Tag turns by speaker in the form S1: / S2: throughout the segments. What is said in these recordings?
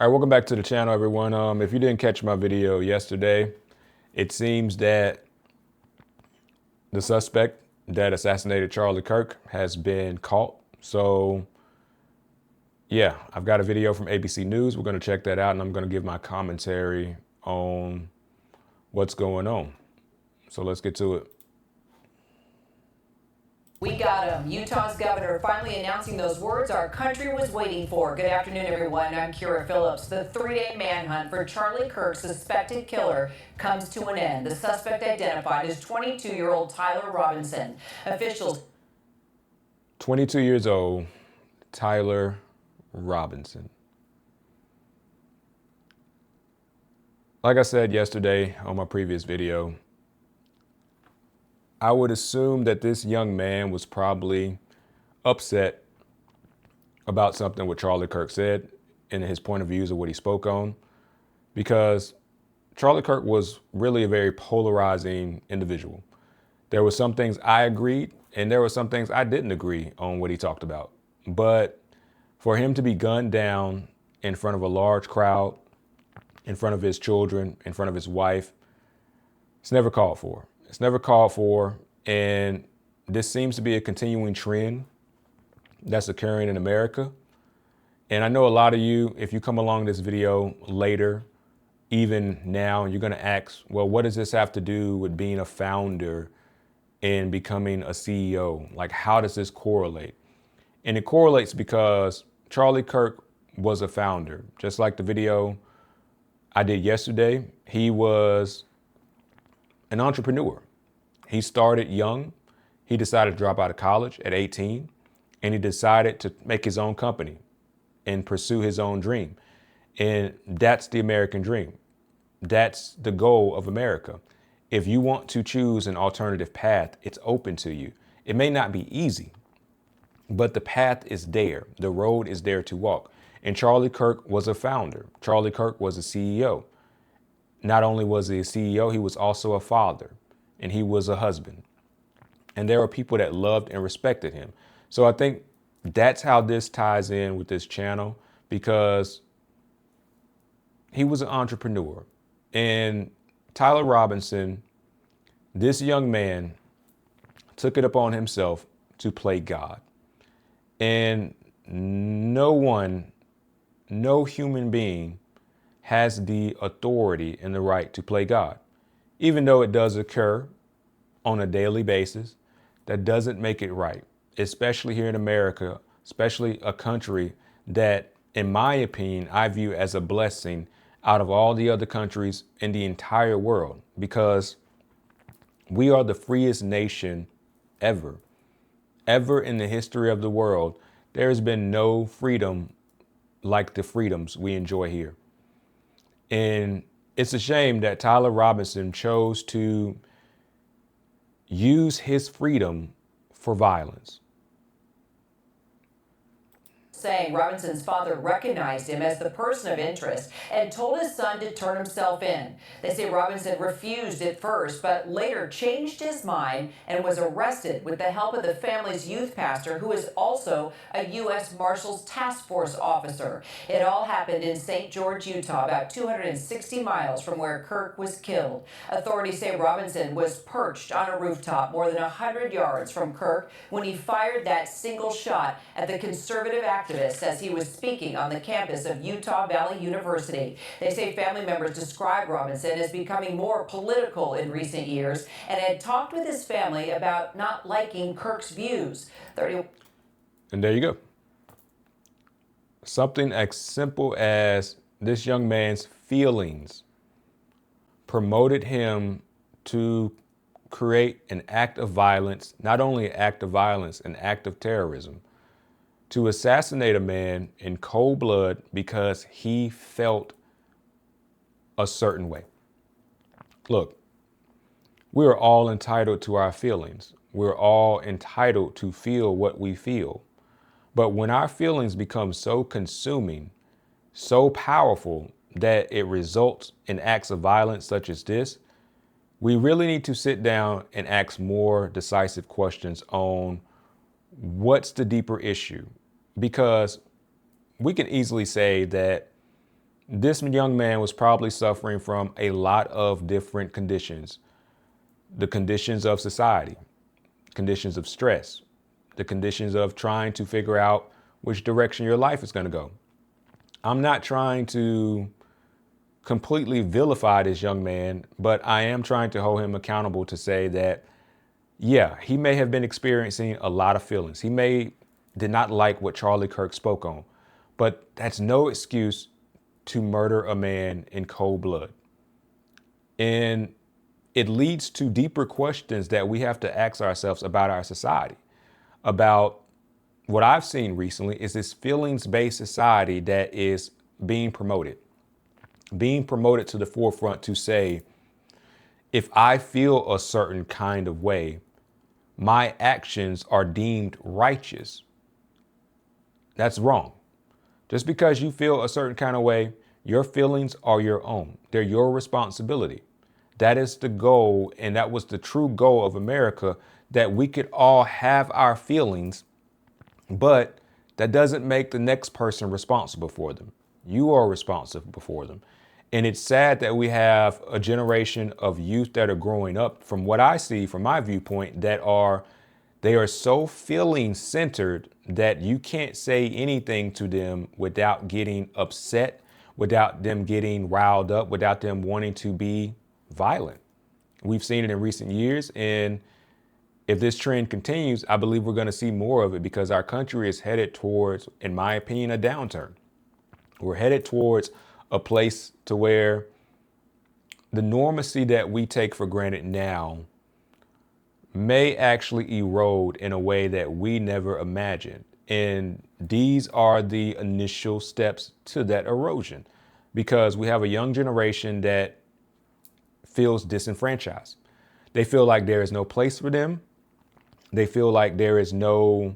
S1: All right, welcome back to the channel, everyone. If you didn't catch my video yesterday, it seems that the suspect that assassinated Charlie Kirk has been caught. So yeah, I've got a video from ABC News. We're going to check that out, and I'm going to give my commentary on what's going on. So let's get to it.
S2: We got him. Utah's governor finally announcing those words our country was waiting for. Good afternoon, everyone. I'm Kira Phillips. The three-day manhunt for Charlie Kirk, suspected killer, comes to an end. The suspect identified as 22-year-old Tyler Robinson. Officials.
S1: 22 years old, Tyler Robinson. Like I said yesterday on my previous video, I would assume that this young man was probably upset about something what Charlie Kirk said and his point of views of what he spoke on, because Charlie Kirk was really a very polarizing individual. There were some things I agreed, and there were some things I didn't agree on what he talked about. But for him to be gunned down in front of a large crowd, in front of his children, in front of his wife, it's never called for. It's never called for, and this seems to be a continuing trend that's occurring in America. And I know a lot of you, if you come along this video later, even now, you're going to ask, well, what does this have to do with being a founder and becoming a CEO? Like, how does this correlate? And it correlates because Charlie Kirk was a founder. Just like the video I did yesterday, he was an entrepreneur. He started young. He decided to drop out of college at 18, and he decided to make his own company and pursue his own dream. And that's the American dream. That's the goal of America. If you want to choose an alternative path, it's open to you. It may not be easy, but the path is there. The road is there to walk. And Charlie Kirk was a founder. Charlie Kirk was a CEO. Not only was he a CEO, he was also a father, and he was a husband. And there are people that loved and respected him. So I think that's how this ties in with this channel, because he was an entrepreneur. And Tyler Robinson, this young man, took it upon himself to play God. And no human being has the authority and the right to play God. Even though it does occur on a daily basis, that doesn't make it right, especially here in America, especially a country that, in my opinion, I view as a blessing out of all the other countries in the entire world, because we are the freest nation ever. Ever in the history of the world, there has been no freedom like the freedoms we enjoy here. And it's a shame that Tyler Robinson chose to use his freedom for violence.
S2: Saying Robinson's father recognized him as the person of interest and told his son to turn himself in. They say Robinson refused at first, but later changed his mind and was arrested with the help of the family's youth pastor, who is also a U.S. Marshals Task Force officer. It all happened in St. George, Utah, about 260 miles from where Kirk was killed. Authorities say Robinson was perched on a rooftop more than 100 yards from Kirk when he fired that single shot at the conservative activist as he was speaking on the campus of Utah Valley University. They say family members describe Robinson as becoming more political in recent years and had talked with his family about not liking Kirk's views.
S1: And there you go. Something as simple as this young man's feelings promoted him to create an act of violence, not only an act of violence, an act of terrorism, to assassinate a man in cold blood because he felt a certain way. Look, we're all entitled to our feelings. We're all entitled to feel what we feel. But when our feelings become so consuming, so powerful that it results in acts of violence such as this, we really need to sit down and ask more decisive questions on what's the deeper issue. Because we can easily say that This young man was probably suffering from a lot of different conditions. The conditions of society, conditions of stress, the conditions of trying to figure out which direction your life is going to go. I'm not trying to completely vilify this young man, but I am trying to hold him accountable to say that, yeah, he may have been experiencing a lot of feelings. He did not like what Charlie Kirk spoke on, but that's no excuse to murder a man in cold blood. And it leads to deeper questions that we have to ask ourselves about our society. About what I've seen recently is this feelings-based society that is being promoted to the forefront to say, if I feel a certain kind of way, my actions are deemed righteous. That's wrong. Just because you feel a certain kind of way, your feelings are your own. They're your responsibility. That is the goal, and that was the true goal of America, that we could all have our feelings, but that doesn't make the next person responsible for them. You are responsible for them. And it's sad that we have a generation of youth that are growing up, from what I see, from my viewpoint, they are so feeling centered that you can't say anything to them without getting upset, without them getting riled up, without them wanting to be violent. We've seen it in recent years, and if this trend continues, I believe we're going to see more of it, because our country is headed towards, in my opinion, a downturn. We're headed towards a place to where the normacy that we take for granted now may actually erode in a way that we never imagined. And these are the initial steps to that erosion, because we have a young generation that feels disenfranchised. They feel like there is no place for them. They feel like there is no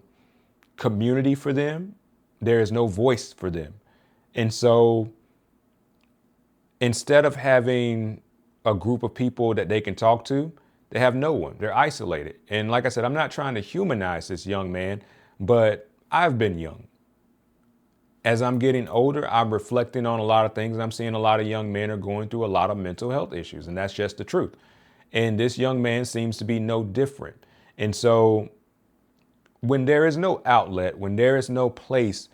S1: community for them. There is no voice for them. And so instead of having a group of people that they can talk to, they have no one. They're isolated. And like I said, I'm not trying to humanize this young man, but I've been young. As I'm getting older, I'm reflecting on a lot of things. And I'm seeing a lot of young men are going through a lot of mental health issues. And that's just the truth. And this young man seems to be no different. And so when there is no outlet, when there is no place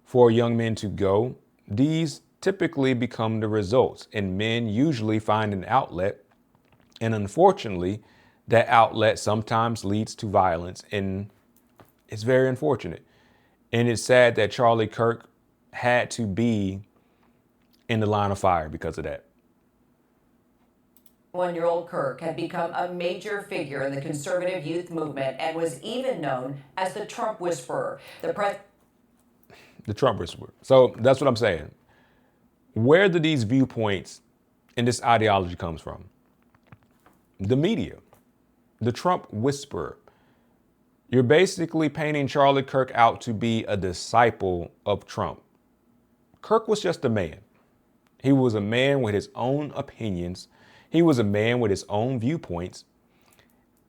S1: for young men to go, these typically become the results. And men usually find an outlet. And unfortunately, that outlet sometimes leads to violence. And it's very unfortunate. And it's sad that Charlie Kirk had to be in the line of fire because of that.
S2: 21-year-old Kirk had become a major figure in the conservative youth movement and was even known as the Trump Whisperer.
S1: The Trump Whisperer. So that's what I'm saying. Where do these viewpoints and this ideology comes from? The media, the Trump Whisperer. You're basically painting Charlie Kirk out to be a disciple of Trump. Kirk was just a man. He was a man with his own opinions. He was a man with his own viewpoints.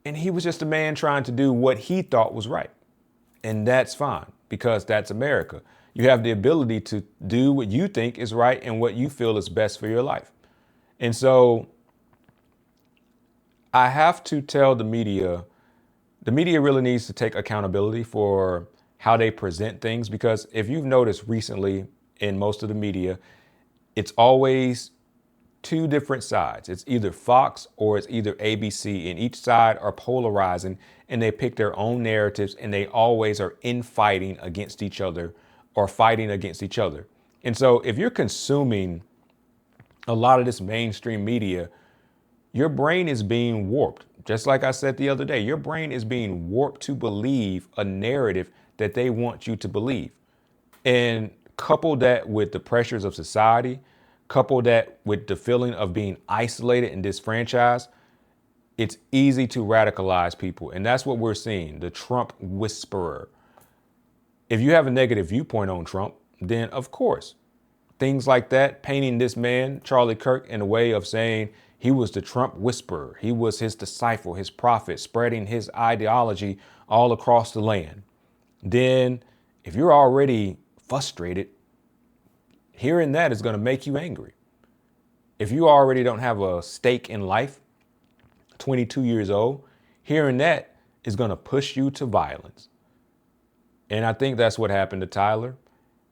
S1: And he was just a man trying to do what he thought was right. And that's fine, because that's America. You have the ability to do what you think is right and what you feel is best for your life. And so I have to tell the media really needs to take accountability for how they present things, because if you've noticed recently in most of the media, it's always two different sides. It's either Fox or it's either ABC, and each side are polarizing, and they pick their own narratives, and they always are infighting against each other or fighting against each other. And so if you're consuming a lot of this mainstream media, your brain is being warped. Just like I said the other day, your brain is being warped to believe a narrative that they want you to believe. And couple that with the pressures of society, couple that with the feeling of being isolated and disfranchised, it's easy to radicalize people. And that's what we're seeing, the Trump Whisperer. If you have a negative viewpoint on Trump, then of course, things like that, painting this man, Charlie Kirk, in a way of saying he was the Trump Whisperer, he was his disciple, his prophet, spreading his ideology all across the land. Then if you're already frustrated, hearing that is going to make you angry. If you already don't have a stake in life, 22 years old, hearing that is going to push you to violence. And I think that's what happened to Tyler.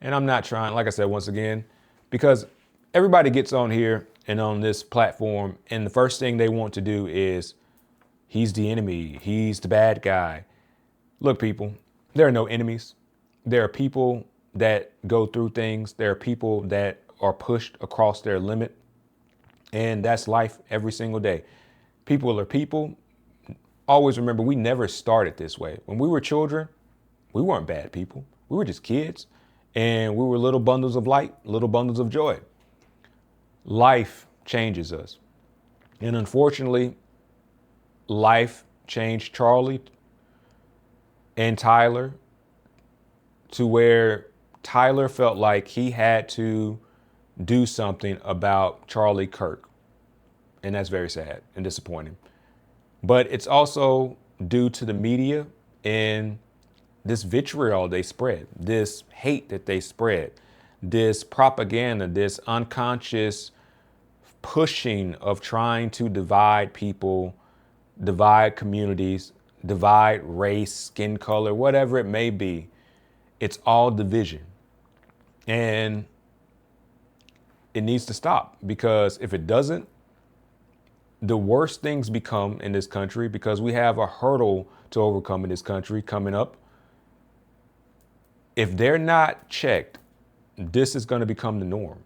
S1: And I'm not trying, like I said, once again, because everybody gets on here and on this platform, and the first thing they want to do is, he's the enemy, he's the bad guy. Look, people, there are no enemies. There are people that go through things. There are people that are pushed across their limit. And that's life every single day. People are people. Always remember, we never started this way. When we were children, we weren't bad people. We were just kids. And we were little bundles of light, little bundles of joy. Life changes us. And unfortunately, life changed Charlie and Tyler to where Tyler felt like he had to do something about Charlie Kirk. And that's very sad and disappointing. But it's also due to the media and this vitriol they spread, this hate that they spread, this propaganda, this unconscious pushing of trying to divide people, divide communities, divide race, skin color, whatever it may be. It's all division. And it needs to stop, because if it doesn't, the worse things become in this country, because we have a hurdle to overcome in this country coming up. If they're not checked, this is going to become the norm.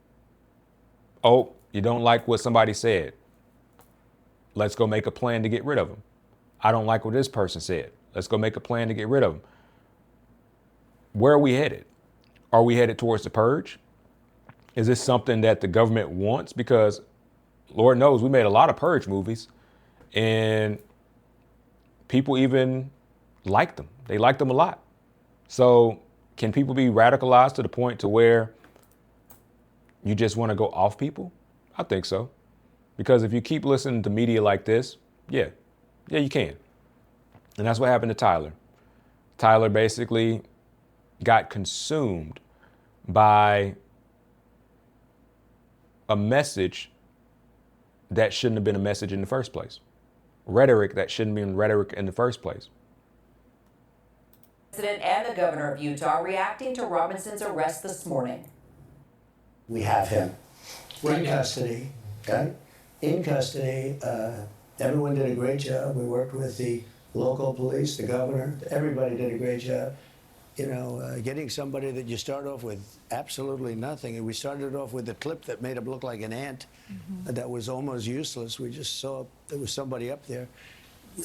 S1: Oh, you don't like what somebody said? Let's go make a plan to get rid of them. I don't like what this person said. Let's go make a plan to get rid of them. Where are we headed? Are we headed towards the purge? Is this something that the government wants? Because Lord knows we made a lot of purge movies and people even liked them. They liked them a lot. So can people be radicalized to the point to where you just want to go off people? I think so. Because if you keep listening to media like this, yeah, you can. And that's what happened to Tyler. Tyler basically got consumed by a message that shouldn't have been a message in the first place. Rhetoric that shouldn't have been rhetoric in the first place.
S2: The president and the governor of Utah reacting to Robinson's arrest this morning.
S3: We have him. We're in custody. Okay? In custody. Everyone did a great job. We worked with the local police, the governor. Everybody did a great job. You know, getting somebody that you start off with absolutely nothing. And we started off with a clip that made him look like an ant that was almost useless. We just saw there was somebody up there.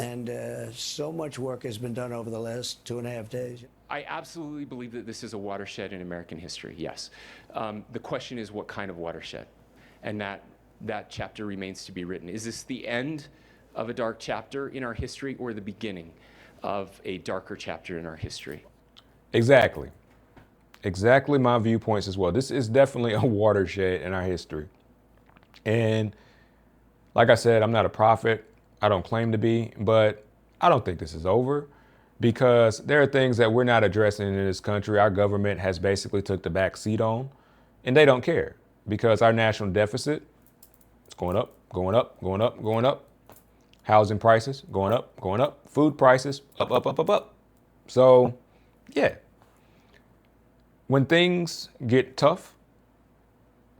S3: And so much work has been done over the last 2.5 days.
S4: I absolutely believe that this is a watershed in American history, yes. The question is what kind of watershed? And that chapter remains to be written. Is this the end of a dark chapter in our history or the beginning of a darker chapter in our history?
S1: Exactly. Exactly my viewpoints as well. This is definitely a watershed in our history. And like I said, I'm not a prophet. I don't claim to be, but I don't think this is over, because there are things that we're not addressing in this country. Our government has basically took the back seat on, and they don't care, because our national deficit is going up, going up, going up, going up. Housing prices going up, going up. Food prices up, up, up, up, up. So, yeah. When things get tough,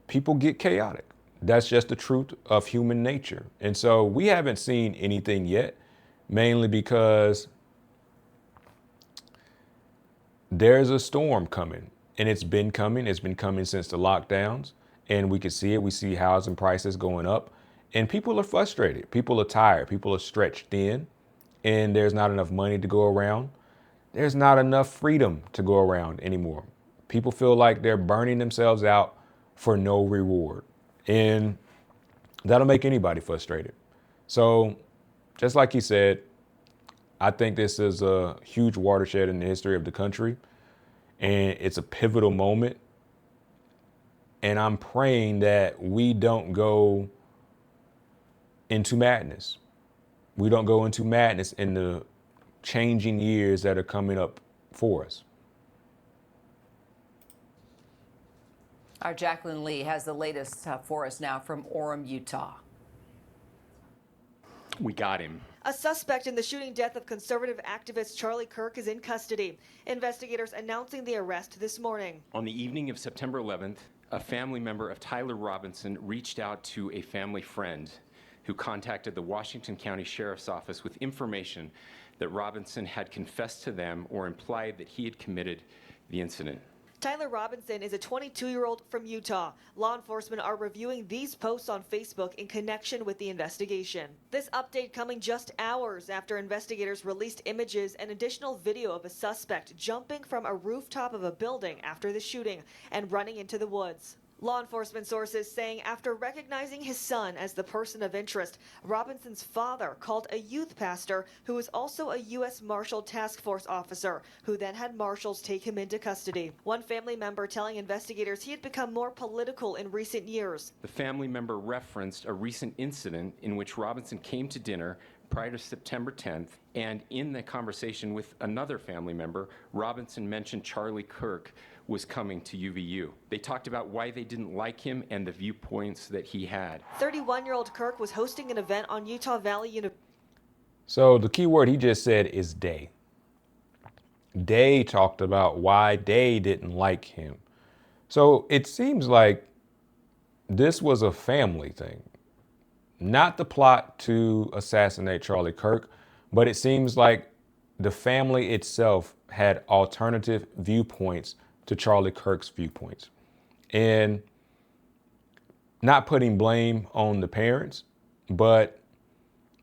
S1: people get chaotic. That's just the truth of human nature. And so we haven't seen anything yet, mainly because there's a storm coming, and it's been coming. It's been coming since the lockdowns, and we can see it. We see housing prices going up, and people are frustrated. People are tired. People are stretched thin, and there's not enough money to go around. There's not enough freedom to go around anymore. People feel like they're burning themselves out for no reward. And that'll make anybody frustrated. So just like he said, I think this is a huge watershed in the history of the country. And it's a pivotal moment. And I'm praying that we don't go into madness. We don't go into madness in the changing years that are coming up for us.
S2: Our Jacqueline Lee has the latest for us now from Orem, Utah.
S4: We got him.
S5: A suspect in the shooting death of conservative activist Charlie Kirk is in custody. Investigators announcing the arrest this morning.
S4: On the evening of September 11th, a family member of Tyler Robinson reached out to a family friend who contacted the Washington County Sheriff's Office with information that Robinson had confessed to them or implied that he had committed the incident.
S5: Tyler Robinson is a 22-year-old from Utah. Law enforcement are reviewing these posts on Facebook in connection with the investigation. This update coming just hours after investigators released images and additional video of a suspect jumping from a rooftop of a building after the shooting and running into the woods. Law enforcement sources saying after recognizing his son as the person of interest, Robinson's father called a youth pastor who was also a U.S. Marshal Task Force officer, who then had marshals take him into custody. One family member telling investigators he had become more political in recent years.
S4: The family member referenced a recent incident in which Robinson came to dinner prior to September 10th, and in the conversation with another family member, Robinson mentioned Charlie Kirk was coming to UVU. They talked about why they didn't like him and the viewpoints that he had.
S5: 31-year-old Kirk was hosting an event on Utah Valley University.
S1: So the key word he just said is they. They talked about why they didn't like him. So it seems like this was a family thing. Not the plot to assassinate Charlie Kirk, but it seems like the family itself had alternative viewpoints to Charlie Kirk's viewpoints. And not putting blame on the parents, but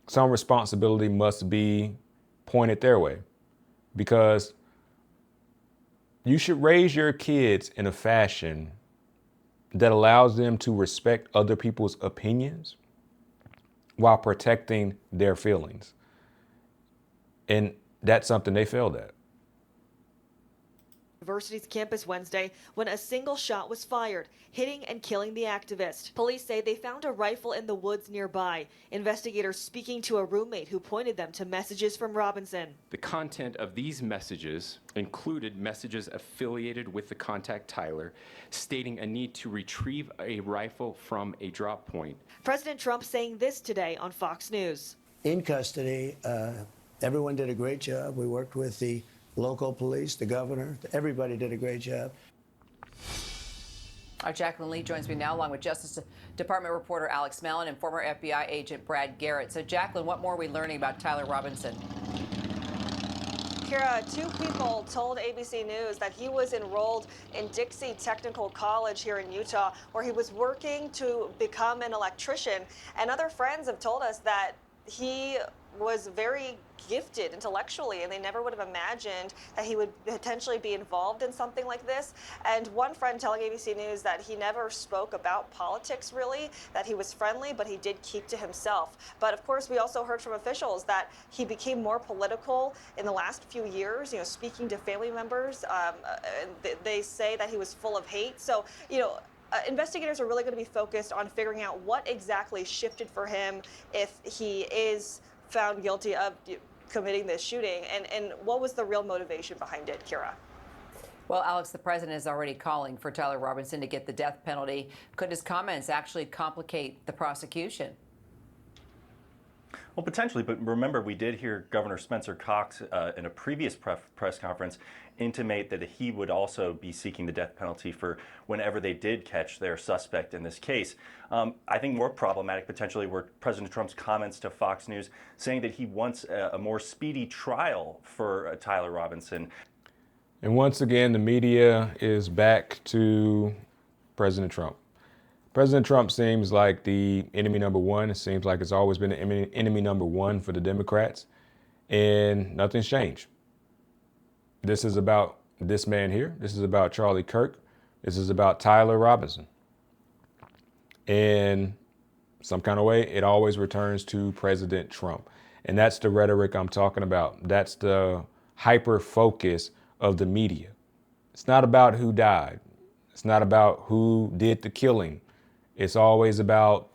S1: some responsibility must be pointed their way, because you should raise your kids in a fashion that allows them to respect other people's opinions while protecting their feelings. And that's something they failed at.
S5: University's campus Wednesday when a single shot was fired, hitting and killing the activist. Police say they found a rifle in the woods nearby. Investigators speaking to a roommate who pointed them to messages from Robinson.
S4: The content of these messages included messages affiliated with the contact Tyler, stating a need to retrieve a rifle from a drop point.
S5: President Trump saying this today on Fox News.
S3: In custody, everyone did a great job. We worked with the local police, the governor, everybody did a great job.
S2: Our Jacqueline Lee joins me now along with Justice Department reporter Alex Mellon and former FBI agent Brad Garrett. So Jacqueline, what more are we learning about Tyler Robinson?
S5: Kira, two people told ABC News that he was enrolled in Dixie Technical College here in Utah, where he was working to become an electrician. And other friends have told us that he was very gifted intellectually, and they never would have imagined that he would potentially be involved in something like this. And one friend telling ABC News that he never spoke about politics really, that he was friendly, but he did keep to himself. But of course, we also heard from officials that he became more political in the last few years, you know, speaking to family members. They say that he was full of hate. So, you know, investigators are really going to be focused on figuring out what exactly shifted for him if he is found guilty of committing this shooting, and what was the real motivation behind it, Kira?
S2: Well, Alex, the president is already calling for Tyler Robinson to get the death penalty. Could his comments actually complicate the prosecution?
S6: Well, potentially, but remember, we did hear Governor Spencer Cox in a previous press conference intimate that he would also be seeking the death penalty for whenever they did catch their suspect in this case. I think more problematic potentially were President Trump's comments to Fox News saying that he wants a more speedy trial for Tyler Robinson.
S1: And once again, the media is back to President Trump. President Trump seems like the enemy number one. It seems like it's always been the enemy number one for the Democrats, and nothing's changed. This is about this man here. This is about Charlie Kirk. This is about Tyler Robinson. In some kind of way, it always returns to President Trump. And that's the rhetoric I'm talking about. That's the hyper focus of the media. It's not about who died. It's not about who did the killing. It's always about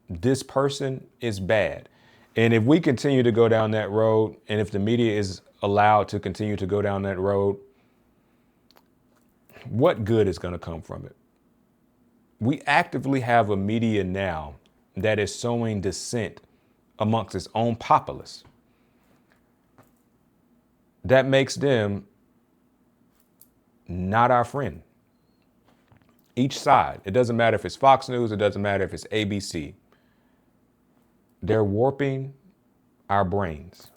S1: this person is bad. And if we continue to go down that road, and if the media is allowed to continue to go down that road, what good is going to come from it? we actively have a media now that is sowing dissent amongst its own populace. That makes them not our friend. Each side, it doesn't matter if it's Fox News, it doesn't matter if it's ABC. They're warping our brains.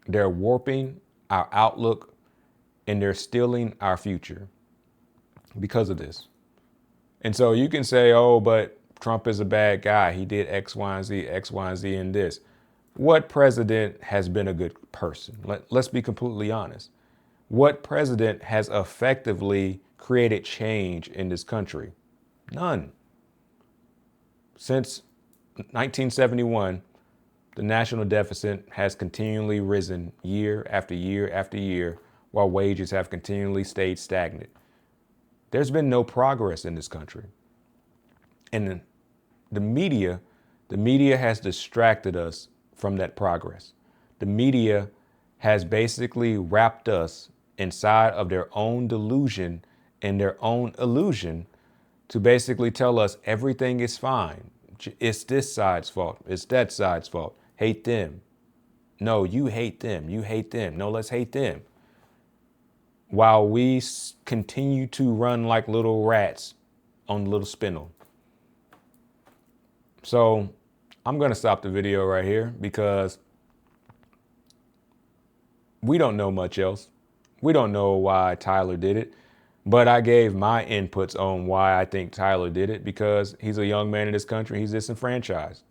S1: They're warping our outlook, and they're stealing our future because of this. And so you can say, oh, but Trump is a bad guy. He did X, Y, and Z, X, Y, and Z, and this. What president has been a good person? Let's be completely honest. What president has effectively created change in this country? None. Since 1971, the national deficit has continually risen year after year after year, while wages have continually stayed stagnant. There's been no progress in this country. And the media has distracted us from that progress. The media has basically wrapped us inside of their own delusion and their own illusion to basically tell us everything is fine. It's this side's fault. It's that side's fault. Hate them. No, you hate them. You hate them. No, let's hate them. While we continue to run like little rats on the little spindle. So I'm going to stop the video right here because we don't know much else. We don't know why Tyler did it, but I gave my inputs on why I think Tyler did it because he's a young man in this country. He's disenfranchised.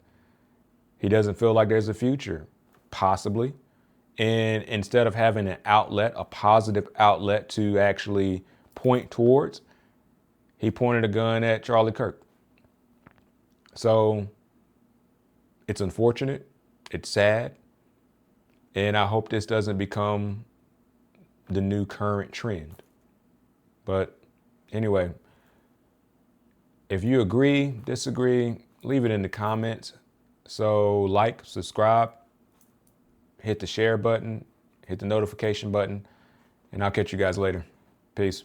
S1: He doesn't feel like there's a future, possibly. And instead of having an outlet, a positive outlet to actually point towards, he pointed a gun at Charlie Kirk. So it's unfortunate, it's sad, and I hope this doesn't become the new current trend. But anyway, if you agree, disagree, leave it in the comments. So like, subscribe, hit the share button, hit the notification button, and I'll catch you guys later. Peace.